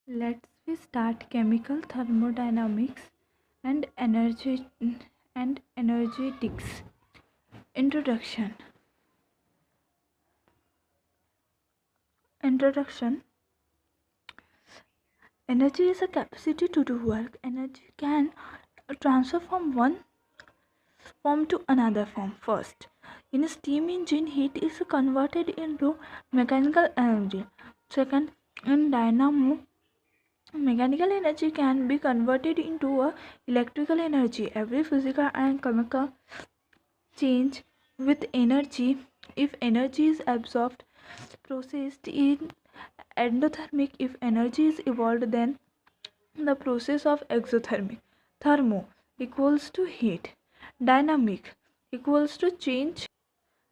Let's we start chemical thermodynamics and energetics. Introduction. Introduction. Energy is a capacity to do work. Energy can transfer from one form to another form. First, in a steam engine, heat is converted into mechanical energy. Second, in dynamo, mechanical energy can be converted into a electrical energy. Every physical and chemical change with energy, if energy is absorbed, processed in endothermic, if energy is evolved, then the process of exothermic. Thermo equals to heat, dynamic equals to change.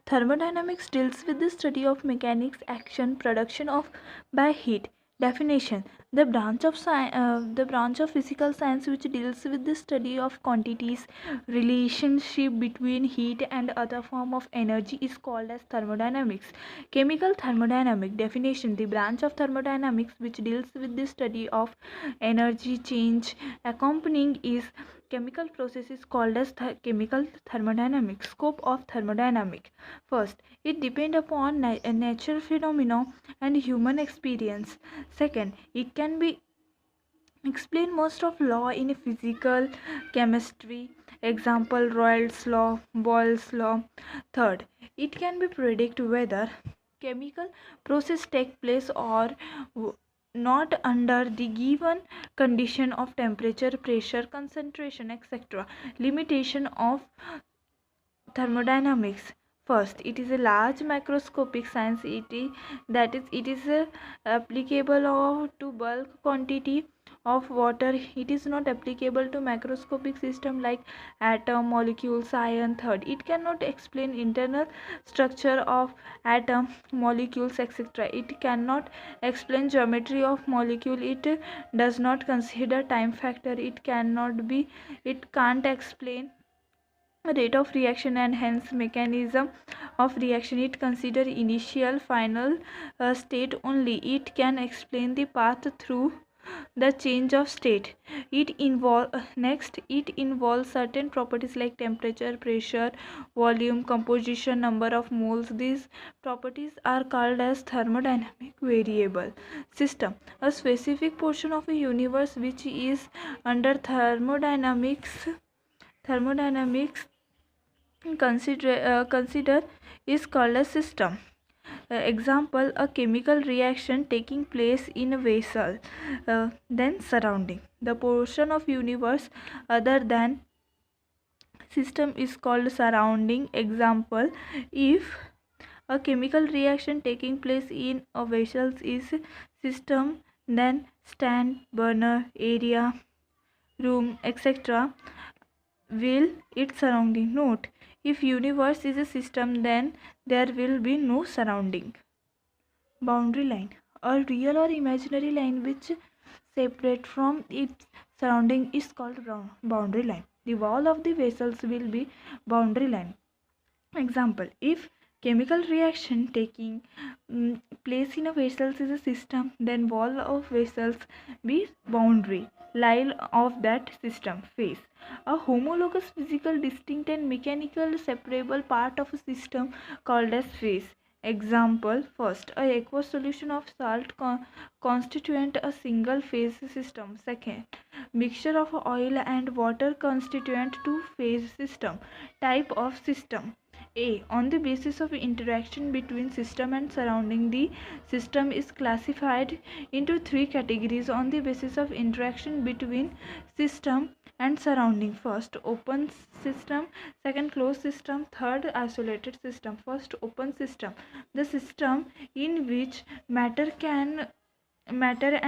Thermodynamics deals with the study of mechanics, action, production of by heat. Definition: the branch of physical science which deals with the study of quantities, relationship between heat and other form of energy is called as thermodynamics. Chemical thermodynamic definition: the branch of thermodynamics which deals with the study of energy change accompanying is chemical process is called as chemical thermodynamics. Scope of thermodynamic: first, it depends upon natural phenomena and human experience. Second, it can be explain most of law in physical chemistry, example Royle's law, Boyle's law. Third, it can be predict whether chemical process take place or not under the given condition of temperature, pressure, concentration, etc. Limitation of thermodynamics: first, it is a large microscopic science. It is applicable to bulk quantity of water. It is not applicable to macroscopic system like atom, molecules, ion. Third, it cannot explain internal structure of atom, molecules, etc. It cannot explain geometry of molecule. It does not consider time factor. It can't explain rate of reaction and hence mechanism of reaction. It consider initial final state only. It can explain the path through the change of state. It involves certain properties like temperature, pressure, volume, composition, number of moles. These properties are called as thermodynamic variable. System: a specific portion of a universe which is under thermodynamics consider is called a system. Example: a chemical reaction taking place in a vessel, then surrounding. The portion of universe other than system is called surrounding. Example: if a chemical reaction taking place in a vessel is system, then stand, burner, area, room, etc. will its surrounding. Note: if universe is a system, then there will be no surrounding. Boundary line: a real or imaginary line which separate from its surrounding is called boundary line. The wall of the vessels will be boundary line. Example: if chemical reaction taking place in a vessels is a system, then wall of vessels be boundary line of that system. Phase: a homologous physical distinct and mechanical separable part of a system called as phase. Example: first, a aqueous solution of salt constituent a single phase system. Second, mixture of oil and water constituent two phase system. Type of system: a. On the basis of interaction between system and surrounding, the system is classified into three categories on the basis of interaction between system and surrounding. First, open system. Second, closed system. Third, isolated system. First, open system: the system in which matter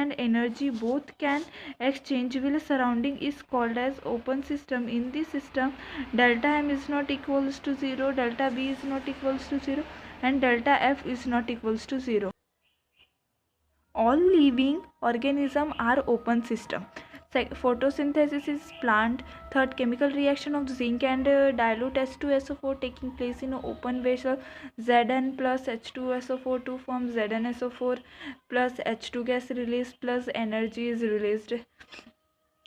and energy both can exchange will surrounding is called as open system. In this system, delta m is not equals to 0, delta b is not equals to 0, and delta f is not equals to 0. All living organisms are open system. Photosynthesis is plant. Third, chemical reaction of zinc and dilute H2SO4 taking place in an open vessel. Zn plus H2SO4 to form ZnSO4 plus H2 gas released plus energy is released.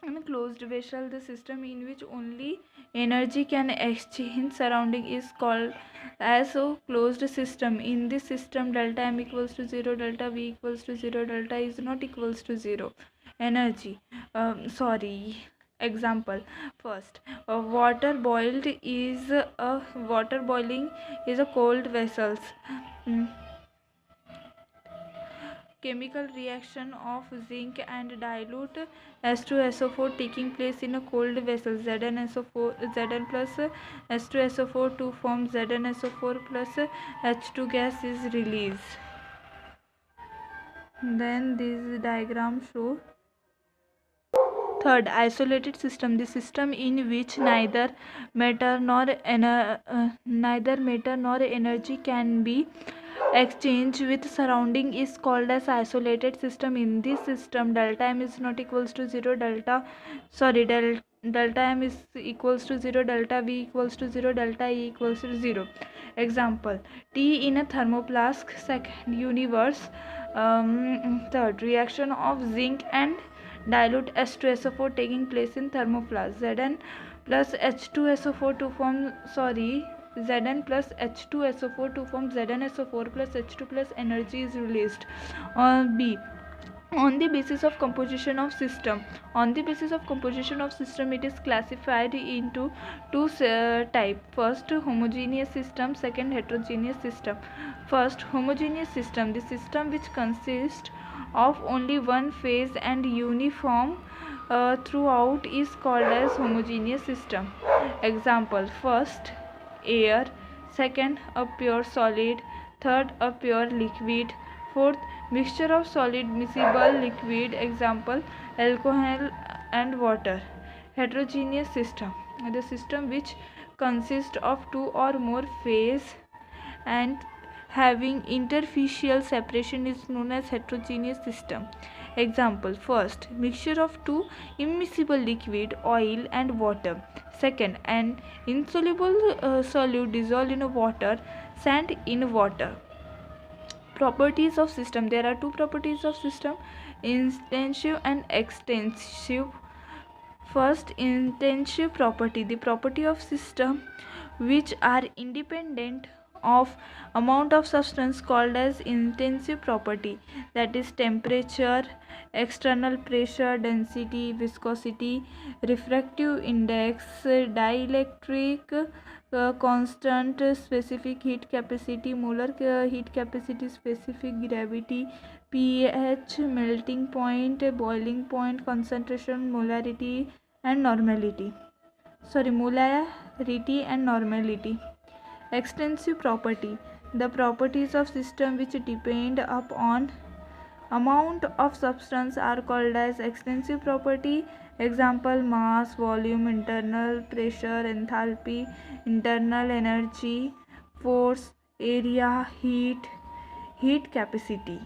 In a closed vessel, the system in which only energy can exchange surrounding is called as a closed system. In this system, delta M equals to 0, delta V equals to 0, delta is not equals to 0. Energy. Example. First, water boiling is a cold vessels. Chemical reaction of zinc and dilute H2SO4 taking place in a cold vessel. Zn plus H2SO4 to form ZnSO4 plus H2 gas is released. Then this diagram shows. Third, isolated system. The system in which neither matter nor energy can be exchange with surrounding is called as isolated system. In this system, delta M is not equals to 0, delta M is equals to 0, delta V equals to 0, delta E equals to 0. Example, T in a thermoflask. Second, universe. Third, reaction of zinc and dilute H2SO4 taking place in thermoflask. Zn plus H2SO4 to form Zn plus H2SO4 to form ZnSO4 plus H2 plus energy is released. B. On the basis of composition of system. It is classified into two types. First, homogeneous system. Second, heterogeneous system. First, homogeneous system. The system which consists of only one phase and uniform throughout is called as homogeneous system. Example, first, air. Second, a pure solid. Third, a pure liquid. Fourth, mixture of solid miscible liquid. Example, alcohol and water. Heterogeneous system. The system which consists of two or more phase and having interfacial separation is known as heterogeneous system. Example, first, mixture of two immiscible liquid, oil and water. Second, an insoluble solute dissolved in water, sand in water. Properties of system. There are two properties of system, intensive and extensive. First, intensive property. The property of system which are independent of amount of substance called as intensive property, that is temperature, external pressure, density, viscosity, refractive index, dielectric constant, specific heat capacity, molar heat capacity, specific gravity, pH, melting point, boiling point, concentration, molarity and normality. Molarity and normality. Extensive property. The properties of system which depend upon amount of substance are called as extensive property. Example, mass, volume, internal pressure, enthalpy, internal energy, force, area, heat capacity.